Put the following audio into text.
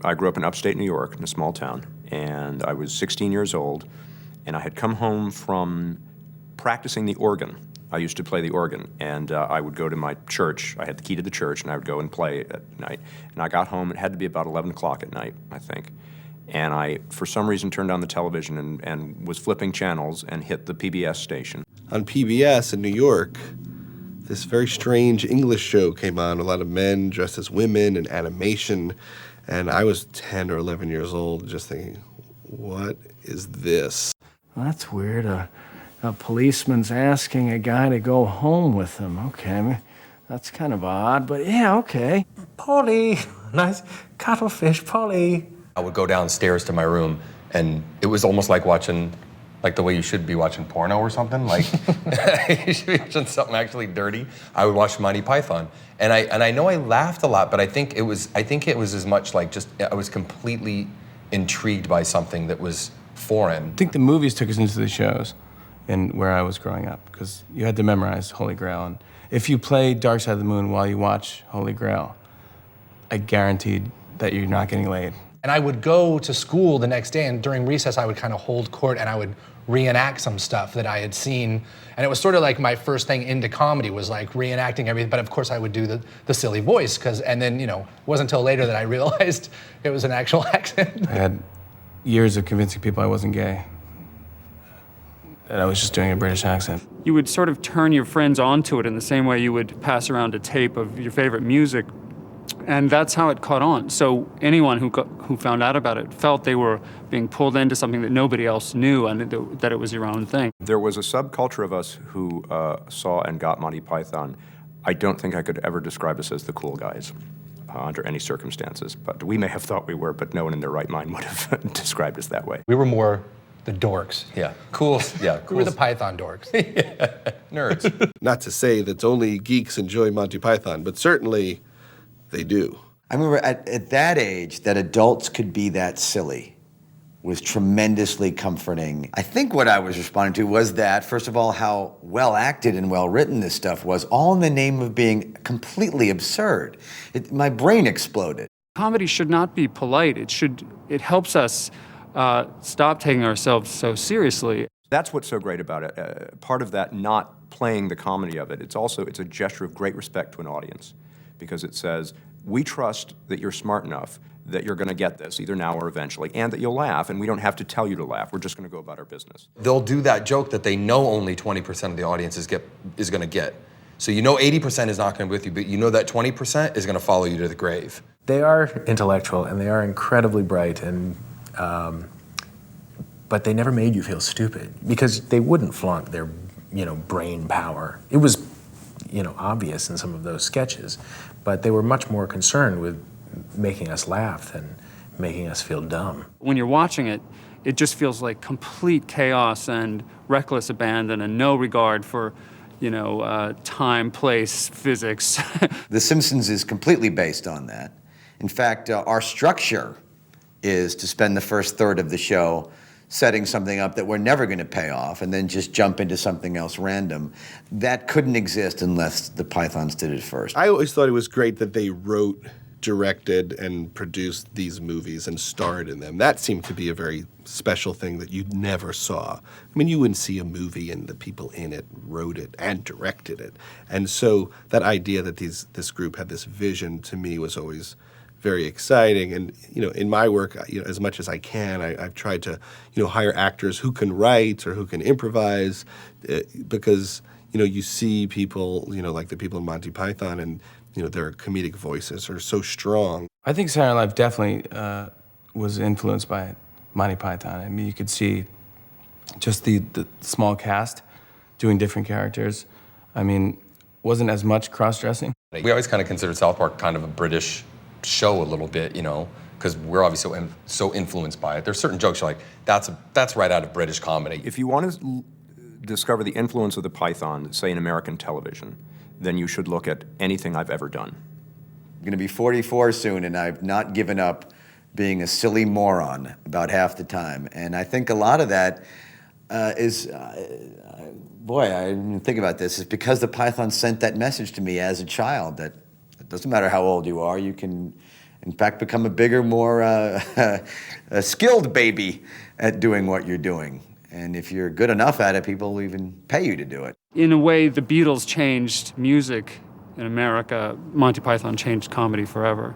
I grew up in upstate New York, in a small town, and I was 16 years old, and I had come home from practicing the organ. I used to play the organ, and I would go to my church. I had the key to the church, and I would go and play at night. And I got home, it had to be about 11 o'clock at night, I think. And I, for some reason, turned on the television and was flipping channels and hit the PBS station. On PBS in New York, this very strange English show came on, a lot of men dressed as women and animation. And I was 10 or 11 years old just thinking, what is this? Well, that's weird. A policeman's asking a guy to go home with him. Okay, that's kind of odd, but yeah, okay. Polly, nice cuttlefish, Polly. I would go downstairs to my room, and it was almost like watching, like the way you should be watching porno or something. Like, you should be watching something actually dirty. I would watch Monty Python. And I know I laughed a lot, but I think it was as much like just, I was completely intrigued by something that was foreign. I think the movies took us into the shows and where I was growing up, because you had to memorize Holy Grail. And if you play Dark Side of the Moon while you watch Holy Grail, I guaranteed that you're not getting laid. And I would go to school the next day, and during recess I would kind of hold court and I would reenact some stuff that I had seen. And it was sort of like my first thing into comedy was like reenacting everything, but of course I would do the silly voice, and then, it wasn't until later that I realized it was an actual accent. I had years of convincing people I wasn't gay, and I was just doing a British accent. You would sort of turn your friends onto it in the same way you would pass around a tape of your favorite music. And that's how it caught on. So anyone who found out about it felt they were being pulled into something that nobody else knew, and that it was your own thing. There was a subculture of us who saw and got Monty Python. I don't think I could ever describe us as the cool guys under any circumstances. But we may have thought we were, but no one in their right mind would have described us that way. We were more the dorks. Yeah, cool. Yeah, cool. We were the Python dorks. Yeah, nerds. Not to say that only geeks enjoy Monty Python, but certainly they do. I remember at that age, that adults could be that silly was tremendously comforting. I think what I was responding to was that, first of all, how well acted and well written this stuff was, all in the name of being completely absurd. My brain exploded. Comedy should not be polite. It helps us stop taking ourselves so seriously. That's what's so great about it. Part of that, not playing the comedy of it, it's a gesture of great respect to an audience, because it says, we trust that you're smart enough that you're going to get this, either now or eventually, and that you'll laugh, and we don't have to tell you to laugh. We're just going to go about our business. They'll do that joke that they know only 20% of the audience is going to get. So 80% is not going to be with you, but that 20% is going to follow you to the grave. They are intellectual, and they are incredibly bright, and but they never made you feel stupid, because they wouldn't flaunt their brain power. It was obvious in some of those sketches, but they were much more concerned with making us laugh than making us feel dumb. When you're watching it, it just feels like complete chaos and reckless abandon and no regard for, time, place, physics. The Simpsons is completely based on that. In fact, our structure is to spend the first third of the show setting something up that we're never going to pay off and then just jump into something else random. That couldn't exist unless the Pythons did it first. I always thought it was great that they wrote, directed, and produced these movies and starred in them. That seemed to be a very special thing that you never saw. I mean, you wouldn't see a movie and the people in it wrote it and directed it. And so that idea that this group had this vision, to me, was always very exciting. And, in my work, as much as I can, I've tried to, hire actors who can write or who can improvise, because, you see people, like the people in Monty Python, and, their comedic voices are so strong. I think Saturday Night Live definitely was influenced by Monty Python. I mean, you could see just the small cast doing different characters. I mean, wasn't as much cross-dressing. We always kind of considered South Park kind of a British show a little bit, because we're obviously so influenced by it. There's certain jokes you're like, that's right out of British comedy. If you want to discover the influence of the Python, say, in American television, then you should look at anything I've ever done. I'm going to be 44 soon, and I've not given up being a silly moron about half the time. And I think a lot of that is, boy, I didn't even think about this, is because the Python sent that message to me as a child, that it doesn't matter how old you are, you can in fact, become a bigger, more a skilled baby at doing what you're doing. And if you're good enough at it, people will even pay you to do it. In a way, the Beatles changed music in America. Monty Python changed comedy forever.